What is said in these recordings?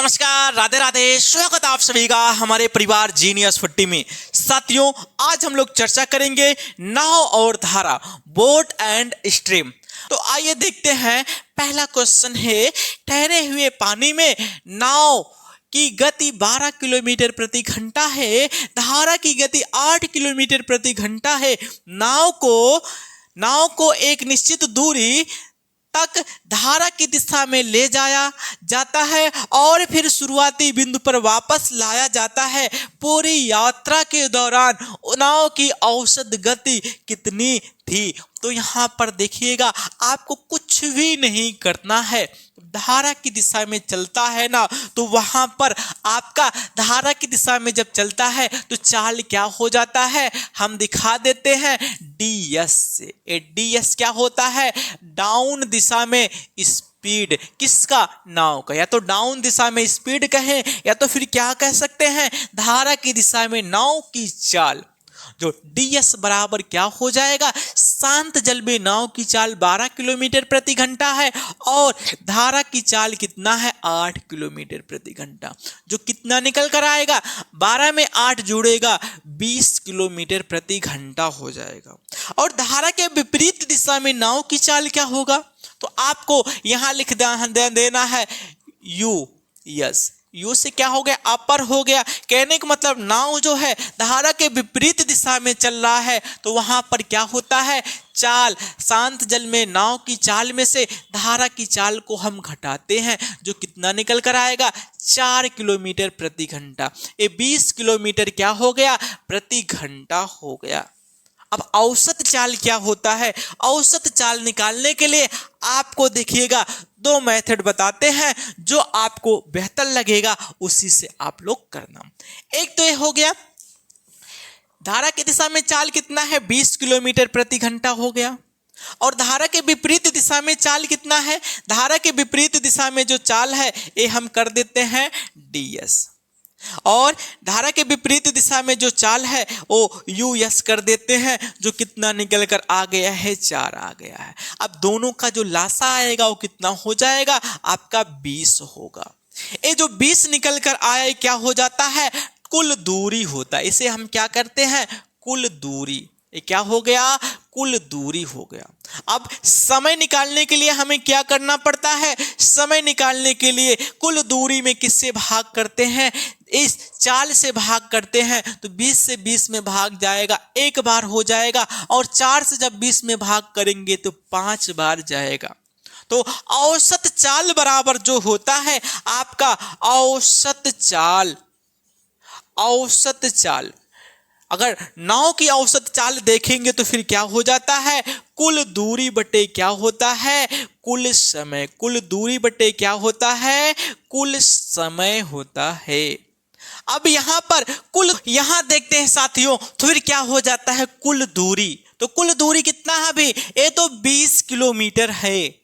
नमस्कार, राधे राधे, स्वागत आप सभी का हमारे परिवार जीनियस 50 में। साथियों, आज हम लोग चर्चा करेंगे नाव और धारा, बोट एंड स्ट्रीम। तो आइए देखते हैं। पहला क्वेश्चन है, ठहरे हुए पानी में नाव की गति 12 किलोमीटर प्रति घंटा है, धारा की गति 8 किलोमीटर प्रति घंटा है। नाव को एक निश्चित दूरी तक धारा की दिशा में ले जाया जाता है और फिर शुरुआती बिंदु पर वापस लाया जाता है। पूरी यात्रा के दौरान नाव की औसत गति कितनी थी? तो यहाँ पर देखिएगा, आपको कुछ भी नहीं करना है। धारा की दिशा में चलता है ना, तो वहां पर आपका धारा की दिशा में जब चलता है तो चाल क्या हो जाता है, हम दिखा देते हैं ds से। ds क्या होता है? डाउन दिशा में स्पीड। किसका? नाव का। या तो डाउन दिशा में स्पीड कहें या तो फिर क्या कह सकते हैं, धारा की दिशा में नाव की चाल। जो ds बराबर क्या हो जाएगा, शांत जल में नाव की चाल 12 किलोमीटर प्रति घंटा है और धारा की चाल कितना है, 8 किलोमीटर प्रति घंटा। जो कितना निकल कर आएगा, 12 में 8 जुड़ेगा, 20 किलोमीटर प्रति घंटा हो जाएगा। और धारा के विपरीत दिशा में नाव की चाल क्या होगा, तो आपको यहां लिख देना है u। यस, यू से क्या हो गया, अपर हो गया। कहने का मतलब नाव जो है धारा के विपरीत दिशा में चल रहा है, तो वहां पर क्या होता है, चाल, शांत जल में नाव की चाल में से धारा की चाल को हम घटाते हैं। जो कितना निकल कर आएगा, 4 किलोमीटर प्रति घंटा। ये 20 किलोमीटर क्या हो गया, प्रति घंटा हो गया। अब औसत चाल क्या होता है? औसत चाल निकालने के लिए आपको देखिएगा 2 मेथड बताते हैं, जो आपको बेहतर लगेगा उसी से आप लोग करना। एक तो ये हो गया, धारा की दिशा में चाल कितना है, 20 किलोमीटर प्रति घंटा हो गया। और धारा के विपरीत दिशा में चाल कितना है, धारा के विपरीत दिशा में जो चाल है ये हम कर देते हैं ds। और धारा के विपरीत दिशा में जो चाल है वो us कर देते हैं। जो कितना निकल कर आ गया है, 4 आ गया है। अब दोनों का जो लासा आएगा वो कितना हो जाएगा, आपका 20 होगा। ये जो 20 निकल कर आया क्या हो जाता है, कुल दूरी होता है। इसे हम क्या करते हैं, कुल दूरी। ये क्या हो गया, कुल दूरी हो गया। अब समय निकालने के लिए हमें क्या करना पड़ता है, समय निकालने के लिए कुल दूरी में किससे भाग करते हैं, इस चाल से भाग करते हैं। तो 20 से 20 में भाग जाएगा, एक बार हो जाएगा। और 4 से जब 20 में भाग करेंगे तो 5 बार जाएगा। तो औसत चाल बराबर जो होता है आपका औसत चाल। औसत चाल, अगर नाव की औसत चाल देखेंगे तो फिर क्या हो जाता है, कुल दूरी बटे क्या होता है, कुल समय। कुल दूरी बटे क्या होता है, कुल समय होता है। अब यहां पर कुल, यहां देखते हैं साथियों, तो फिर क्या हो जाता है, कुल दूरी। तो कुल दूरी कितना है अभी, ये तो 20 किलोमीटर है।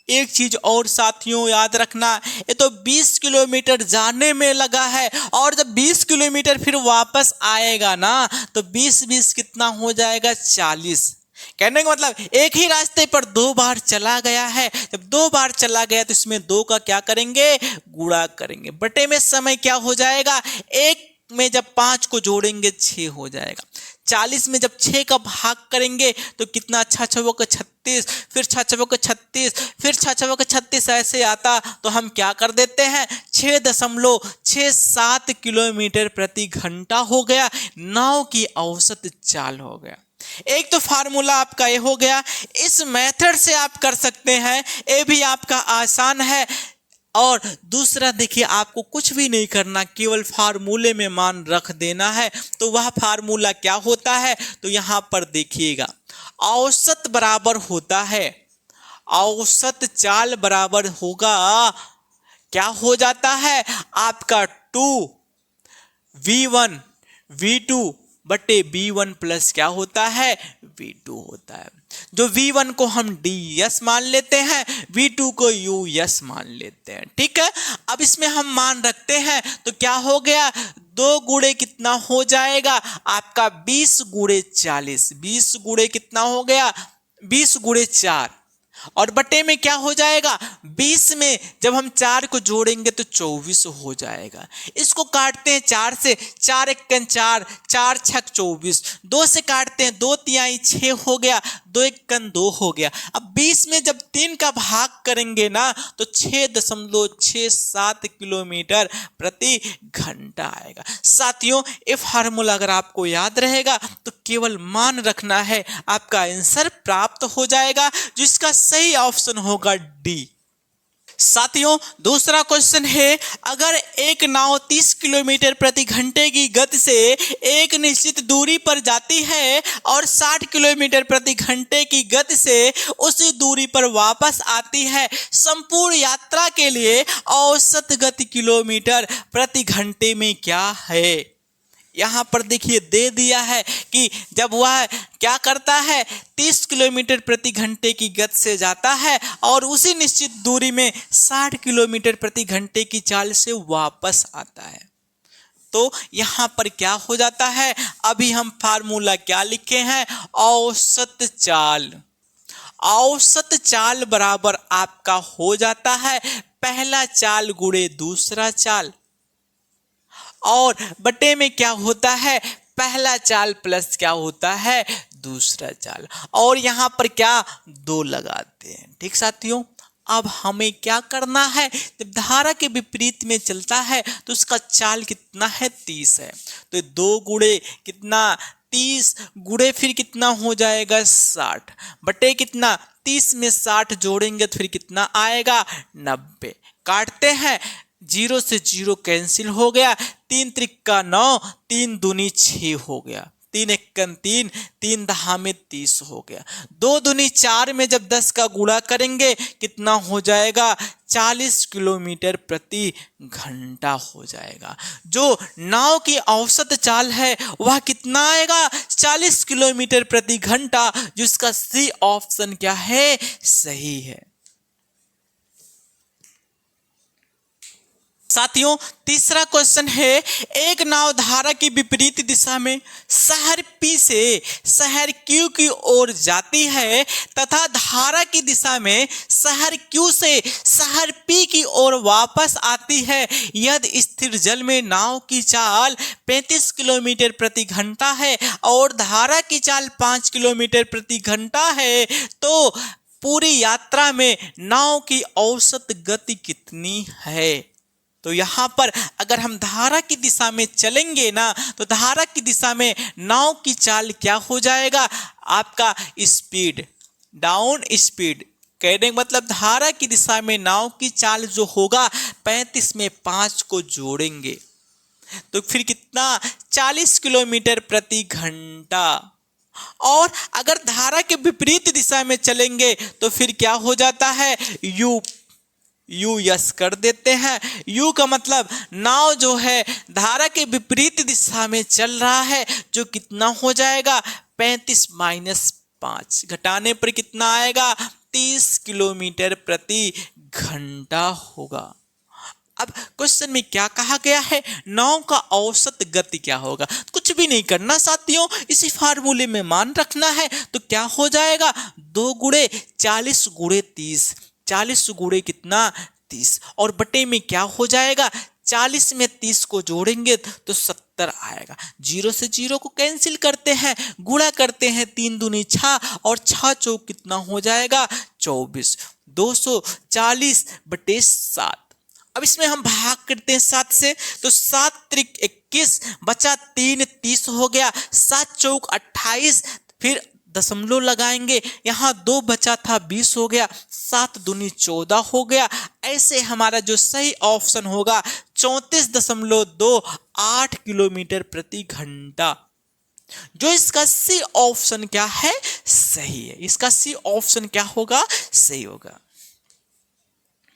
एक चीज और साथियों याद रखना, ये तो 20 किलोमीटर जाने में लगा है और जब 20 किलोमीटर फिर वापस आएगा ना, तो 20 कितना हो जाएगा, 40। कहने का मतलब एक ही रास्ते पर 2 बार चला गया है। जब 2 बार चला गया तो इसमें 2 का क्या करेंगे, गुणा करेंगे। बटे में समय क्या हो जाएगा, 1 में जब 5 को जोड़ेंगे 6 हो जाएगा। 40 में जब 6 का भाग करेंगे तो कितना, 6 छवों का 36, फिर 6 छवों का 36, फिर 6 छवों का 36 ऐसे आता। तो हम क्या कर देते हैं, 6.67 किलोमीटर प्रति घंटा हो गया, नाव की औसत चाल हो गया। एक तो फार्मूला आपका ये हो गया, इस मेथड से आप कर सकते हैं, ये भी आपका आसान है। और दूसरा देखिए, आपको कुछ भी नहीं करना, केवल फार्मूले में मान रख देना है। तो वह फार्मूला क्या होता है, तो यहां पर देखिएगा, औसत बराबर होता है, औसत चाल बराबर होगा, क्या हो जाता है आपका 2v1 v2 बटे b1 प्लस क्या होता है, v2 होता है। जो v1 को हम ds मान लेते हैं, v2 को us मान लेते हैं। ठीक है, अब इसमें हम मान रखते हैं तो क्या हो गया, 2 गुणे कितना हो जाएगा आपका 20 गुणे 40। 20 गुणे कितना हो गया, 20 गुणे 4, और बटे में क्या हो जाएगा, 20 में जब हम 4 को जोड़ेंगे तो 24 हो जाएगा। इसको काटते हैं 4 से, 4 एकन 4, 4 छक 24, 2 से काटते हैं 2 तिहाई 6 हो गया, 2 एकन 2 हो गया। अब 20 में जब 3 का भाग करेंगे ना तो 6.67 किलोमीटर प्रति घंटा आएगा। साथियों, ये फार्मूला अगर आपको याद रहेगा तो केवल मान रखना है, आपका आंसर प्राप्त हो जाएगा, जिसका सही ऑप्शन होगा डी। साथियों, दूसरा क्वेश्चन है, अगर एक नाव 30 किलोमीटर प्रति घंटे की गति से एक निश्चित दूरी पर जाती है और 60 किलोमीटर प्रति घंटे की गति से उसी दूरी पर वापस आती है, संपूर्ण यात्रा के लिए औसत गति किलोमीटर प्रति घंटे में क्या है। यहाँ पर देखिए दे दिया है कि जब वह क्या करता है, 30 किलोमीटर प्रति घंटे की गति से जाता है और उसी निश्चित दूरी में 60 किलोमीटर प्रति घंटे की चाल से वापस आता है, तो यहाँ पर क्या हो जाता है, अभी हम फार्मूला क्या लिखे हैं, औसत चाल। औसत चाल बराबर आपका हो जाता है पहला चाल गुणे दूसरा चाल, और बटे में क्या होता है, पहला चाल प्लस क्या होता है, दूसरा चाल, और यहाँ पर क्या 2 लगाते हैं। ठीक साथियों, अब हमें क्या करना है, जब धारा के विपरीत में चलता है तो उसका चाल कितना है, 30 है, तो 2 गुणे कितना, 30 गुणे फिर कितना हो जाएगा, 60 बटे कितना, 30 में 60 जोड़ेंगे तो फिर कितना आएगा, 90। काटते हैं, 0 से 0 कैंसिल हो गया, 3 त्रिका 9, 3 दूनी 6 हो गया, 3 एकन 3, 3 दहा में 30 हो गया, 2 दूनी 4 में जब 10 का गुणा करेंगे कितना हो जाएगा, 40 किलोमीटर प्रति घंटा हो जाएगा। जो नाव की औसत चाल है वह कितना आएगा, 40 किलोमीटर प्रति घंटा, जिसका सी ऑप्शन क्या है, सही है। साथियों, तीसरा क्वेश्चन है, एक नाव धारा की विपरीत दिशा में शहर P से शहर Q की ओर जाती है तथा धारा की दिशा में शहर Q से शहर P की ओर वापस आती है, यदि स्थिर जल में नाव की चाल 35 किलोमीटर प्रति घंटा है और धारा की चाल 5 किलोमीटर प्रति घंटा है, तो पूरी यात्रा में नाव की औसत गति कितनी है। तो यहाँ पर अगर हम धारा की दिशा में चलेंगे ना तो धारा की दिशा में नाव की चाल क्या हो जाएगा, आपका स्पीड, डाउन स्पीड, कहने का मतलब धारा की दिशा में नाव की चाल जो होगा 35 में 5 को जोड़ेंगे तो फिर कितना, 40 किलोमीटर प्रति घंटा। और अगर धारा के विपरीत दिशा में चलेंगे तो फिर क्या हो जाता है, यू यस कर देते हैं। यू का मतलब नाव जो है धारा के विपरीत दिशा में चल रहा है, जो कितना हो जाएगा, 35 माइनस 5 घटाने पर कितना आएगा, 30 किलोमीटर प्रति घंटा होगा। अब क्वेश्चन में क्या कहा गया है, नाव का औसत गति क्या होगा, कुछ भी नहीं करना साथियों, इसी फार्मूले में मान रखना है। तो क्या हो जाएगा, 2 गुणे 40 गुणे 30, 40 गुणे कितना, 30, और बटे में क्या हो जाएगा, 40 में 30 को जोड़ेंगे तो 70 आएगा। 0 से 0 को कैंसिल करते हैं, गुणा करते हैं, 3 दूनी 6 और 6 चौक कितना हो जाएगा, 24, 240 बटे 7। अब इसमें हम भाग करते हैं 7 से, तो 7 त्रिक 21 बचा 3 30 हो गया, 7 चौक 28, फिर दशमलव लगाएंगे, यहाँ 2 बचा था 20 हो गया, 7 दूनी 14 हो गया। ऐसे हमारा जो सही ऑप्शन होगा 34.28 किलोमीटर प्रति घंटा। जो इसका सी ऑप्शन क्या है, सही है। इसका सी ऑप्शन क्या होगा, सही होगा।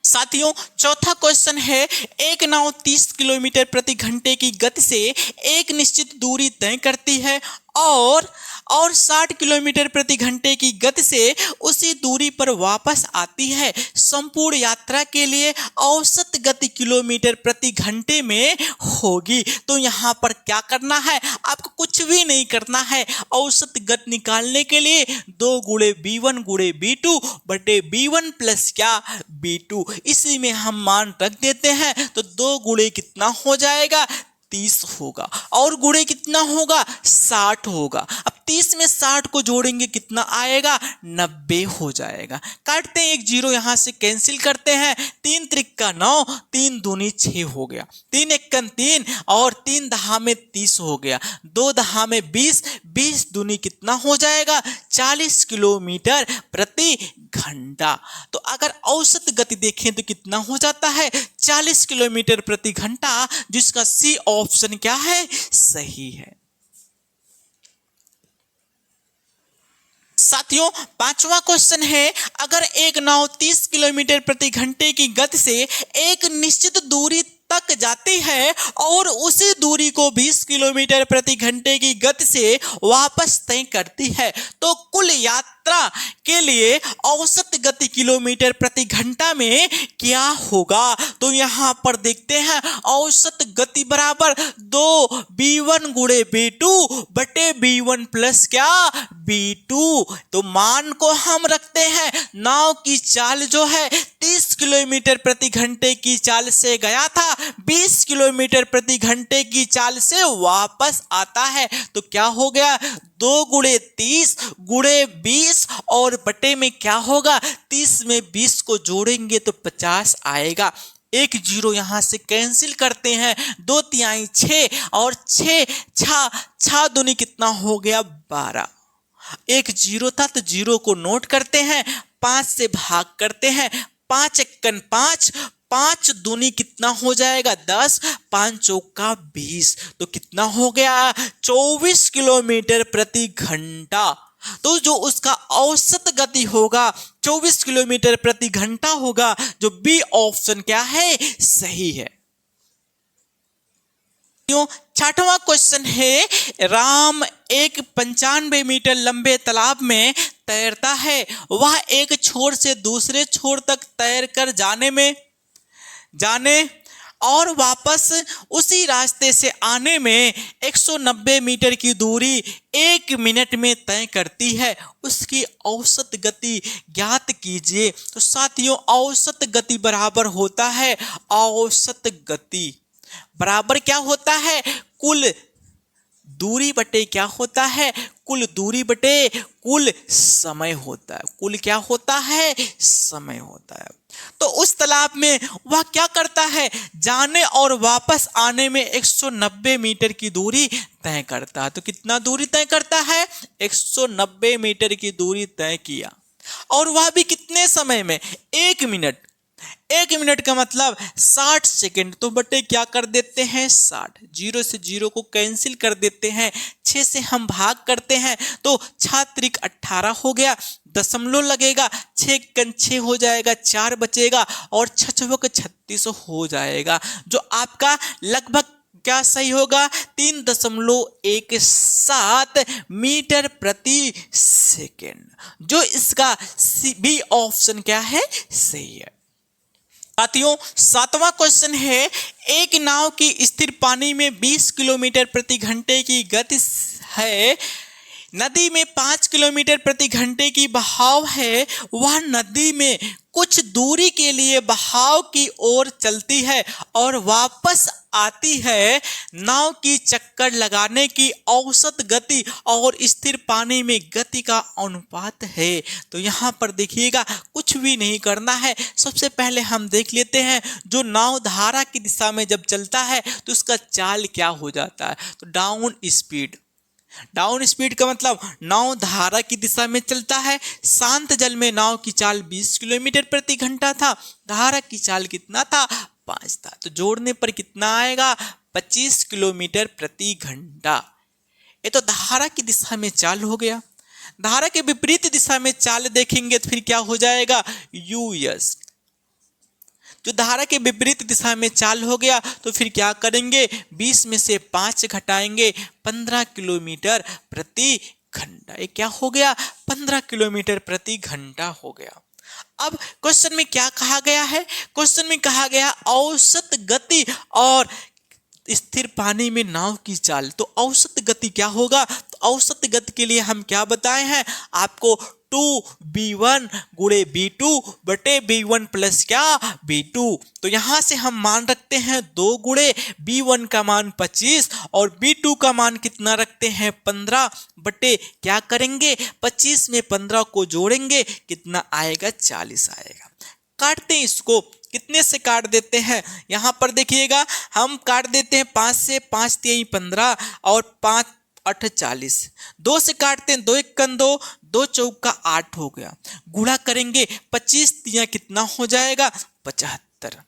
साथियों, चौथा क्वेश्चन है, एक नाव 30 किलोमीटर प्रति घंटे की गति से एक निश्चित दूरी तय करती है और और 60 किलोमीटर प्रति घंटे की गति से उसी दूरी पर वापस आती है। संपूर्ण यात्रा के लिए औसत गति किलोमीटर प्रति घंटे में होगी। तो यहाँ पर क्या करना है, आपको कुछ भी नहीं करना है। औसत गति निकालने के लिए 2 गुणे b1 गुणे b2 बटे b1 प्लस क्या b2, इसी में हम मान रख देते हैं। तो 2 गुणे कितना हो जाएगा, 30 होगा, और गुणे कितना होगा, 60 होगा। अब 30 में 60 को जोड़ेंगे कितना आएगा, 90 हो जाएगा। काटते हैं, एक जीरो यहां से कैंसिल करते हैं। 3 त्रिक 9, 3 दूनी 6 हो गया, 3 एकन 3 और 3 दहा में 30 हो गया, 2 दहा में 20, 20 दूनी कितना हो जाएगा, 40 किलोमीटर प्रति घंटा। तो अगर औसत गति देखें तो कितना हो जाता है, 40 किलोमीटर प्रति घंटा, जिसका सी ऑप्शन क्या है, सही है। साथियों, 5वां क्वेश्चन है, अगर एक नाव 30 किलोमीटर प्रति घंटे की गति से एक निश्चित दूरी तक जाती है और उसी दूरी को 20 किलोमीटर प्रति घंटे की गति से वापस तय करती है, तो कुल यात्रा के लिए औसत गति किलोमीटर प्रति घंटा में क्या होगा। तो यहाँ पर देखते हैं, औसत गति बराबर 2 b1 गुणे b2 बटे b1 प्लस क्या b2। तो मान को हम रखते हैं, नाव की चाल जो है 30 किलोमीटर प्रति घंटे की चाल से गया था, 20 किलोमीटर प्रति घंटे की चाल से वापस आता है। तो क्या हो गया, 2 गुणे 30 गुणे 20 और बटे में क्या होगा, 30 में 20 को जोड़ेंगे तो 50 आएगा। एक जीरो यहां से कैंसिल करते हैं, 2 तिहाई 6 और 6 दूनी कितना हो गया, 12। एक जीरो था तो जीरो को नोट करते हैं, 5 से भाग करते हैं, 5 एकन 5, 5 दूनी कितना हो जाएगा, 10, 5 चौका 20। तो कितना हो गया, 24 किलोमीटर प्रति घंटा। तो जो उसका औसत गति होगा 24 किलोमीटर प्रति घंटा होगा, जो बी ऑप्शन क्या है, सही है। 6वां क्वेश्चन है, राम एक 95 मीटर लंबे तालाब में तैरता है, वह एक छोर से दूसरे छोर तक तैर कर जाने और वापस उसी रास्ते से आने में 190 मीटर की दूरी 1 मिनट में तय करती है, उसकी औसत गति ज्ञात कीजिए। तो साथियों, औसत गति बराबर होता है, औसत गति बराबर क्या होता है, कुल दूरी बटे क्या होता है, कुल दूरी बटे कुल समय होता है। कुल क्या होता है, समय होता है। तो उस तालाब में वह क्या करता है, जाने और वापस आने में 190 मीटर की दूरी तय करता है। तो कितना दूरी तय करता है, 190 मीटर की दूरी तय किया, और वह भी कितने समय में, 1 मिनट। 1 मिनट का मतलब 60 सेकेंड, तो बटे क्या कर देते हैं, 60। जीरो से जीरो को कैंसिल कर देते हैं, 6 से हम भाग करते हैं, तो 6 त्रिक 18 हो गया, दशमलव लगेगा, 6 कन 6 हो जाएगा, 4 बचेगा और 6 36 हो जाएगा, जो आपका लगभग क्या सही होगा, 3.17 मीटर प्रति सेकेंड, जो इसका बी ऑप्शन क्या है, सही है। साथियों, 7वां क्वेश्चन है, एक नाव की स्थिर पानी में 20 किलोमीटर प्रति घंटे की गति है, नदी में 5 किलोमीटर प्रति घंटे की बहाव है, वह नदी में कुछ दूरी के लिए बहाव की ओर चलती है और वापस आती है, नाव की चक्कर लगाने की औसत गति और स्थिर पानी में गति का अनुपात है। तो यहाँ पर देखिएगा, कुछ भी नहीं करना है। सबसे पहले हम देख लेते हैं, जो नाव धारा की दिशा में जब चलता है तो उसका चाल क्या हो जाता है। तो डाउन स्पीड का मतलब नाव धारा की दिशा में चलता है। शांत जल में नाव की चाल 20 किलोमीटर प्रति घंटा था, धारा की चाल कितना था, 5 था। तो जोड़ने पर कितना आएगा, 25 किलोमीटर प्रति घंटा। ये तो धारा की दिशा में चाल हो गया। धारा के विपरीत दिशा में चाल देखेंगे तो फिर क्या हो जाएगा, यूएस। जो धारा के विपरीत दिशा में चाल हो गया तो फिर क्या करेंगे, 20 में से 5 घटाएंगे, 15 किलोमीटर प्रति घंटा। ये क्या हो गया? 15 किलोमीटर प्रति घंटा हो गया। अब क्वेश्चन में क्या कहा गया है? क्वेश्चन में कहा गया औसत गति और स्थिर पानी में नाव की चाल। तो औसत गति क्या होगा? तो औसत गति के लिए हम क्या बताए हैं आपको? 2b1 गुणे b2 बटे b1 प्लस क्या? b2। तो यहां से हम मान रखते हैं 2 गुणे b1 का मान 25 और b2 का मान कितना रखते हैं? 15 बटे क्या करेंगे? 25 में 15 को जोड़ेंगे, कितना आएगा? 40 आएगा। काटते हैं इसको, कितने से काट देते हैं? यहां पर देखिएगा, हम काट देते हैं 5 से, 5 3 15 और 5 8 40। 2 से काटते हैं, 2 1 2, 2 चौका 8 हो गया। गुणा करेंगे 25 तिया कितना हो जाएगा? 75।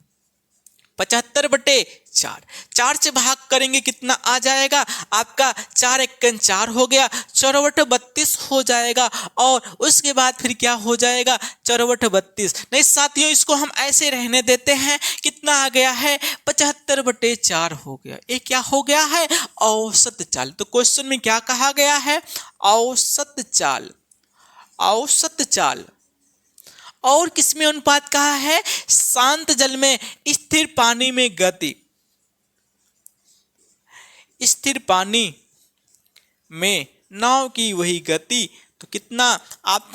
75 बटे 4, 4 से भाग करेंगे, कितना आ जाएगा आपका? 4 1 4 हो गया, 4 बटे 32 हो जाएगा। और उसके बाद फिर क्या हो जाएगा? 4 बटे 32। नहीं साथियों, इसको हम ऐसे रहने देते हैं। कितना आ गया है? 75 बटे 4 हो गया। ये क्या हो गया है? औसत चाल। तो क्वेश्चन में क्या कहा गया है? औसत चाल। औसत चाल। और किसमें अनुपात कहा है? शांत जल में स्थिर पानी में गति। स्थिर पानी में नाव की वही गति। तो कितना आपका